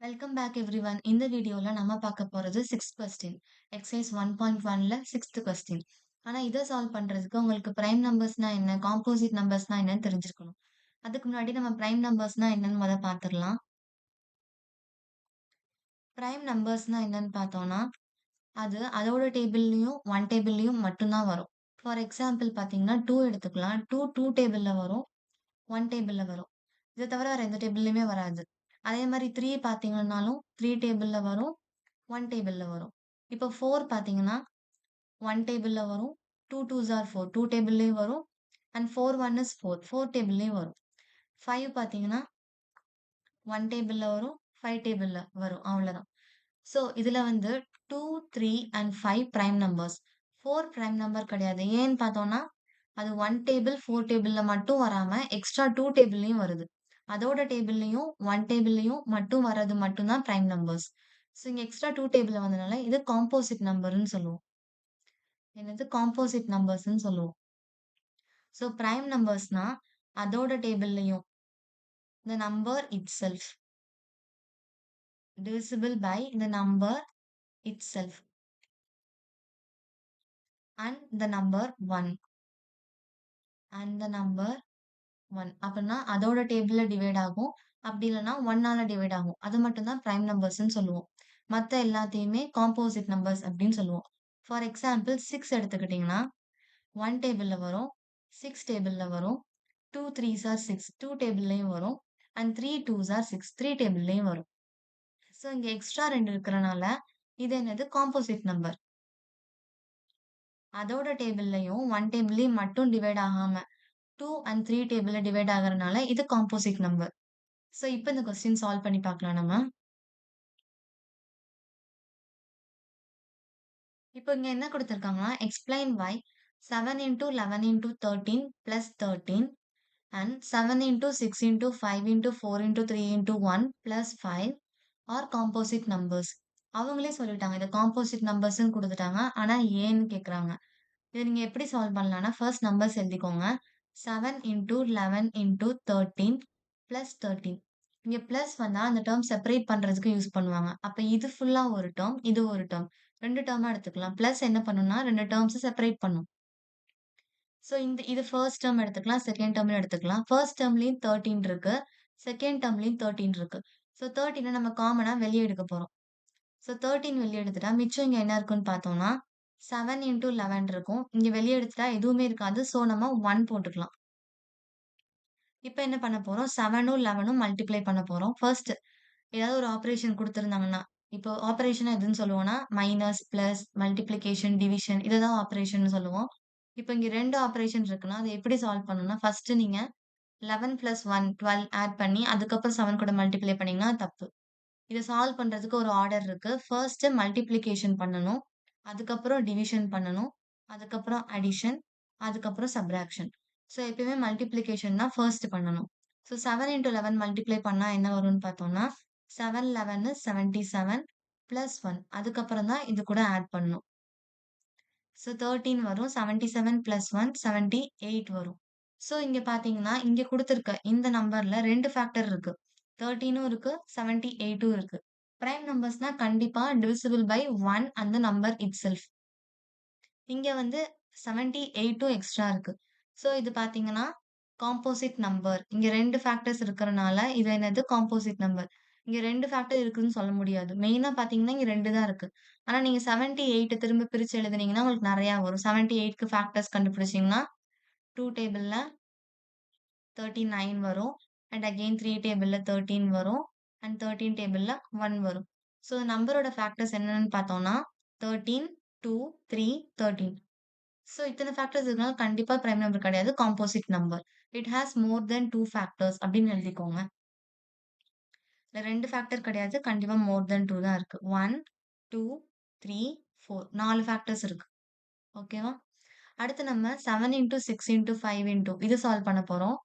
Welcome back everyone. இந்த வீடியோல நம்ம பார்க்க போறது 6th question. Exercise 1.1ல 6th question. ஆனா இத சால்வ் பண்றதுக்கு உங்களுக்கு பிரைம் நம்பர்ஸ்னா என்ன, காம்போசிட் நம்பர்ஸ்னா என்னன்னு தெரிஞ்சிருக்கணும். அதுக்கு முன்னாடி நம்ம பிரைம் நம்பர்ஸ்னா என்னன்னு பார்த்துரலாம். பிரைம் நம்பர்ஸ்னா என்னன்னு பார்த்தோம்னா, அது அதோட டேபிள்லயும் 1 டேபிள்லயும் மட்டும் தான் வரும். ஃபார் எக்ஸாம்பிள் பார்த்தீங்கன்னா 2 எடுத்துக்கலாம். 2 டேபிள்ல வரும், 1 டேபிள்ல வரும். இத தவிர வேற எந்த டேபிள்லயுமே வராது. அதே மாரி 3 பார்த்தீங்கன்னாலும் 3 டேபிள்ல வரும், 1 டேபிள்ல வரும். இப்போ 4 பார்த்தீங்கன்னா, 1 டேபிள்ல வரும். 2 2s ஆர் 4 2 டேபிள்லயும் வரும். அண்ட் 4 1 இஸ் 4 4 டேபிள்லயும் வரும். 5 பார்த்தீங்கன்னா, 1 டேபிள்ல வரும், 5 டேபிள்ல வரும். அவ்வளதான். ஸோ இதுல வந்து 2, 3 and 5 prime numbers. 4 prime number கிடையாது. ஏன்னு பார்த்தோம்னா, அது 1 டேபிள், 4 டேபிள்ல மட்டும் வராம, எக்ஸ்ட்ரா 2 டேபிள்லயும் வருது. அதோட டேபிள்லயும், 1 டேபிள்லயும் மட்டும் வர்றது மட்டும் தான் பிரைம் நம்பர்ஸ். ஸோ இங்க எக்ஸ்ட்ரா 2 டேபிள்ல வந்தனால, இது காம்போசிட் நம்பர்ன்னு சொல்லுவோம். என்னது காம்போசிட் நம்பர்ஸ்ன்னு சொல்லுவோம். ஸோ பிரைம் நம்பர்ஸ்னா, அதோட டேபிள்லயும், the number itself, divisible by the number itself and the number 1 and the number 1 அப்படின்னா அதோட டேபிள்ல டிவைட் ஆகும். அப்படி இல்லன்னா 1ஆல டிவைட் ஆகும். அது மட்டும் தான் பிரைம் நம்பர்ஸ்ன்னு சொல்லுவோம். மத்த எல்லாத்தையுமே காம்போசிட் நம்பர்ஸ் அப்படின்னு சொல்லுவோம். ஃபார் எக்ஸாம்பிள் 6 எடுத்துக்கிட்டீங்கன்னா, 1 டேபிள்ல வரும், 6 டேபிள்ல வரும், 2 3s ஆர் 6 2 டேபிள்லயும் வரும். அண்ட் 3 2s ஆர் 6 3 டேபிள்லயும் வரும். ஸோ இங்க எக்ஸ்ட்ரா 2 இருக்கறனால, இது என்னது காம்போசிட் நம்பர். அதோட டேபிள்லயும் 1 டேபிள்லயும் மட்டும் டிவைட் ஆகாம 2 அண்ட் 3 டேபிள்ல டிவைட் ஆகுறனால இது காம்போசிட் நம்பர். ஸோ இப்ப இந்த கொஸ்டின் சால்வ் பண்ணி பார்க்கலாம் நம்ம. இப்போ இங்க என்ன குடுத்திருக்காங்கன்னா, explain why 7 into 11 into 13 plus 13 and 7 into 6 into 5 into 4 into 3 into 1 plus 5 are composite numbers. அவங்களே சொல்லிட்டாங்க. இத காம்போசிட் நம்பர்ஸ்ன்னு குடுத்துட்டாங்க. ஆனா ஏன்னு கேட்குறாங்க. இத நீங்க எப்படி சால்வ் பண்ணலாம்னா, ஃபர்ஸ்ட் நம்பர்ஸ் எழுதிக்கோங்க. 7 இன்டூ 11 இன்டூ 13 பிளஸ் 13. இங்க பிளஸ் வந்தா அந்த டெர்ம் செப்பரேட் பண்றதுக்கு யூஸ் பண்ணுவாங்க. அப்ப இது ஃபுல்லா ஒரு டெர்ம், இது ஒரு டெர்ம். 2 டெர்மா எடுத்துக்கலாம். பிளஸ் என்ன பண்ணும்னா 2 டெர்ம்ஸ செப்பரேட் பண்ணும். ஸோ இது ஃபர்ஸ்ட் டெர்ம் எடுத்துக்கலாம், செகண்ட் டெர்ம்னு எடுத்துக்கலாம். ஃபர்ஸ்ட் டெர்ம்லயும் 13 இருக்கு. செகண்ட் டெர்ம்லயும் 13 இருக்கு. ஸோ 13 நம்ம காமனா வெளிய எடுக்க போறோம். ஸோ 13 வெளிய எடுத்துட்டா, மிச்சம் இங்க என்ன இருக்குன்னு பார்த்தோம்னா, 7 இன்டூ 11 இருக்கும். இங்க வெளிய எடுத்துட்டா எதுவுமே இருக்காது. ஸோ நம்ம 1 போட்டுக்கலாம். இப்ப என்ன பண்ண போறோம்? 7ம் 11ம் மல்டிப்ளை பண்ண போறோம். ஃபர்ஸ்ட் ஏதாவது ஒரு ஆப்பரேஷன் குடுத்திருந்தாங்கன்னா, இப்போ ஆப்பரேஷன்னா எதுன்னு சொல்லுவோம்னா, மைனஸ், பிளஸ், மல்டிப்ளிகேஷன், டிவிஷன் இத தான் ஆப்பரேஷன்னு சொல்லுவோம். இப்ப இங்க 2 ஆப்பரேஷன் இருக்குன்னா, அத எப்படி சால்வ் பண்ணணும்னா, ஃபர்ஸ்ட் நீங்க 11 பிளஸ் 1 12 ஆட் பண்ணி, அதுக்கப்புறம் 7 கூட மல்டிப்ளை பண்ணீங்கன்னா தப்பு. இத சால்வ் பண்றதுக்கு ஒரு ஆர்டர் இருக்கு. ஃபர்ஸ்ட் மல்டிப்ளிகேஷன் பண்ணணும். அதுக்கப்புறம் டிவிஷன் பண்ணணும். அதுக்கப்புறம் அடிஷன். அதுக்கப்புறம் சப்ட்ராக்ஷன். ஸோ எப்பயுமே மல்டிப்ளிகேஷன் தான் ஃபர்ஸ்ட் பண்ணணும். ஸோ 7 இன்டூ 11 மல்டிப்ளை பண்ணா என்ன வரும்னு பார்த்தோம்னா, 7 11 இஸ் 77 பிளஸ் 1 அதுக்கப்புறம் தான் இது கூட ஆட் பண்ணணும். ஸோ 13 வரும். 77 பிளஸ் 1 78 வரும். ஸோ இங்க பார்த்தீங்கன்னா, இங்க குடுத்திருக்க இந்த நம்பர்ல 2 ஃபேக்டர் இருக்கு. 13ம் இருக்கு, 78ம் இருக்கு. பிரைம் நம்பர்ஸ்னா கண்டிப்பா டிவிசிபிள் பை 1 அந்த நம்பர் இட்செல்ஃப். இங்க வந்து 78ம் எக்ஸ்ட்ரா இருக்கு. ஸோ இது பார்த்தீங்கன்னா, காம்போசிட் நம்பர். இங்க 2 ஃபேக்டர்ஸ் இருக்கறனால, இது என்னது காம்போசிட் நம்பர். இங்க 2 ஃபேக்டர் இருக்குன்னு சொல்ல முடியாது. மெயினா பார்த்தீங்கன்னா, இங்க 2 தான் இருக்கு. ஆனா நீங்க 78 திரும்ப பிரிச்சு எழுதுனீங்கன்னா, உங்களுக்கு நெறையா வரும். 78க்கு ஃபேக்டர்ஸ் கண்டுபிடிச்சீங்கன்னா, 2 டேபிள்ல 39 வரும். அண்ட் அகைன் 3 டேபிள்ல 13 வரும். அண்ட் 13 டேபிள்ல 1 வரும். ஸோ நம்பரோட ஃபேக்டர்ஸ் என்னன்னு பார்த்தோம்னா, 13, 2, 3, 13. ஸோ இத்தன ஃபேக்டர்ஸ் இருக்கனால கண்டிப்பா பிரைம் நம்பர் கிடையாது. Composite number. It has more than 2 factors அப்படின்னு எழுதிக்கோங்க. இதுல 2 ஃபேக்டர் கிடையாது. கண்டிப்பா மோர் தென் 2 தான் இருக்கு. 1, 2, 3, 4 4 ஃபேக்டர்ஸ் இருக்கு. ஓகேவா? அடுத்து நம்ம 7 இன்டூ 6 இன்டூ 5 இன்டூ இது சால்வ் பண்ண போறோம்.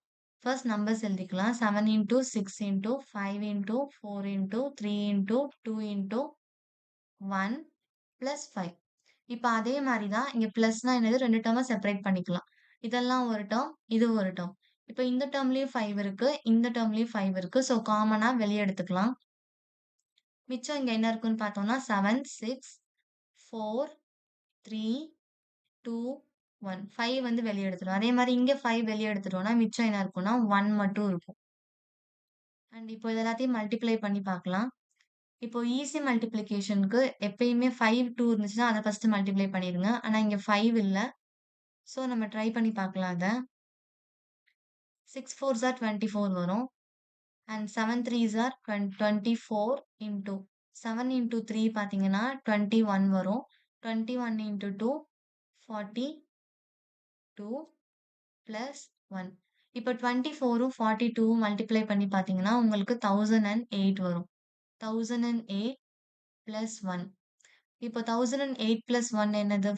ஃபர்ஸ்ட் நம்பர்ஸ் எழுதிக்கலாம். 7 into 6 into 5 into 4 into 3 into 2 into 1 plus 5. இப்ப அதே மாரி தான் இங்க பிளஸ்னா என்னது 2 டெர்ம செப்பரேட் பண்ணிக்கலாம். இதெல்லாம் ஒரு டெர்ம், இது ஒரு டெர்ம். இப்ப இந்த டெர்ம்லயும் 5 இருக்கு, இந்த டெர்ம்லயும் 5 இருக்கு. ஸோ காமனா வெளிய எடுத்துக்கலாம். மிச்சம் இங்க என்ன இருக்குன்னு பார்த்தோம்னா 7, 6, 4, 3, 2, 1. 5 வந்து வெளிய எடுத்துருவோம். அதே மாரி இங்க 5 வெளிய எடுத்துட்டோம்னா, மிச்சம் என்ன இருக்கும்னா 1 மட்டும் இருக்கும். அண்ட் இப்போ இது எல்லாத்தையும் மல்டிப்ளை பண்ணி பார்க்கலாம். இப்போ ஈஸி மல்டிப்ளிகேஷனுக்கு எப்பயுமே 5, 2 இருந்துச்சுன்னா, அத ஃபர்ஸ்ட் மல்டிப்ளை பண்ணிருங்க. ஆனா இங்க 5 இல்ல. ஸோ நம்ம ட்ரை பண்ணி பார்க்கலாம் அத. 6 4s ஆர் 24 வரும். And 7 3s R 24 into 7 into 3 பார்த்தீங்கன்னா 21 வரும். 21 இன்டூ 2 42 பிளஸ் 1. இப்போ 24ம் 42ம் மல்டிப்ளை பண்ணி பார்த்தீங்கன்னா, உங்களுக்கு 1008 வரும். 1008 பிளஸ் 1. இப்போ 1008 பிளஸ் 1 என்னது?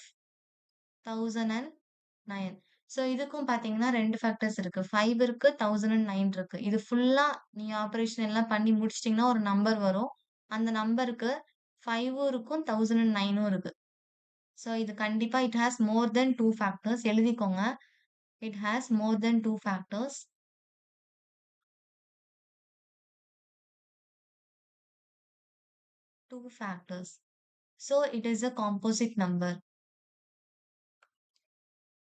1009. ஸோ இதுக்கும் பார்த்தீங்கன்னா 2 ஃபேக்டர்ஸ் இருக்கு. 5 இருக்கு, 1009 இருக்கு. இது ஃபுல்லா நீங்க ஆப்பரேஷன் எல்லாம் பண்ணி முடிச்சுட்டீங்கன்னா ஒரு நம்பர் வரும். அந்த நம்பருக்கு 5ம் இருக்கும், 1009ம் இருக்கு. ஸோ இது கண்டிப்பா it has more than 2 factors. எழுதிக்கோங்க. It has more than 2 factors. 2 factors. So it is a composite number.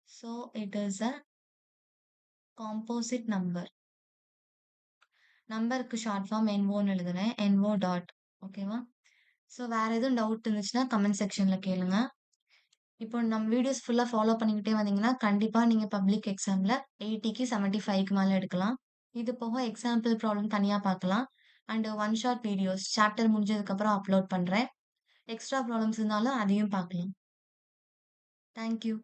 So it is a composite number. நம்பருக்கு ஷார்ட் ஃபார்ம் NOன்னு எழுதுறேன். NO dot. ஓகேவா? ஸோ வேற எதுவும் டவுட் இருந்துச்சுன்னா கமெண்ட் செக்ஷன்ல கேளுங்க. இப்போ நம்ம வீடியோஸ் ஃபுல்லா ஃபாலோ பண்ணிக்கிட்டே வந்தீங்கன்னா, கண்டிப்பா நீங்க பப்ளிக் எக்ஸாம்ல 80க்கு 75க்கு மேல எடுக்கலாம். இது போக எக்ஸாம்பிள் ப்ராப்ளம் தனியா பார்க்கலாம். And one shot videos chapter முடிஞ்சதுக்கப்புறம் அப்லோட் பண்றேன். எக்ஸ்ட்ரா ப்ராப்ளம்ஸ் இருந்தாலும் அதையும் பார்க்கலாம். Thank you.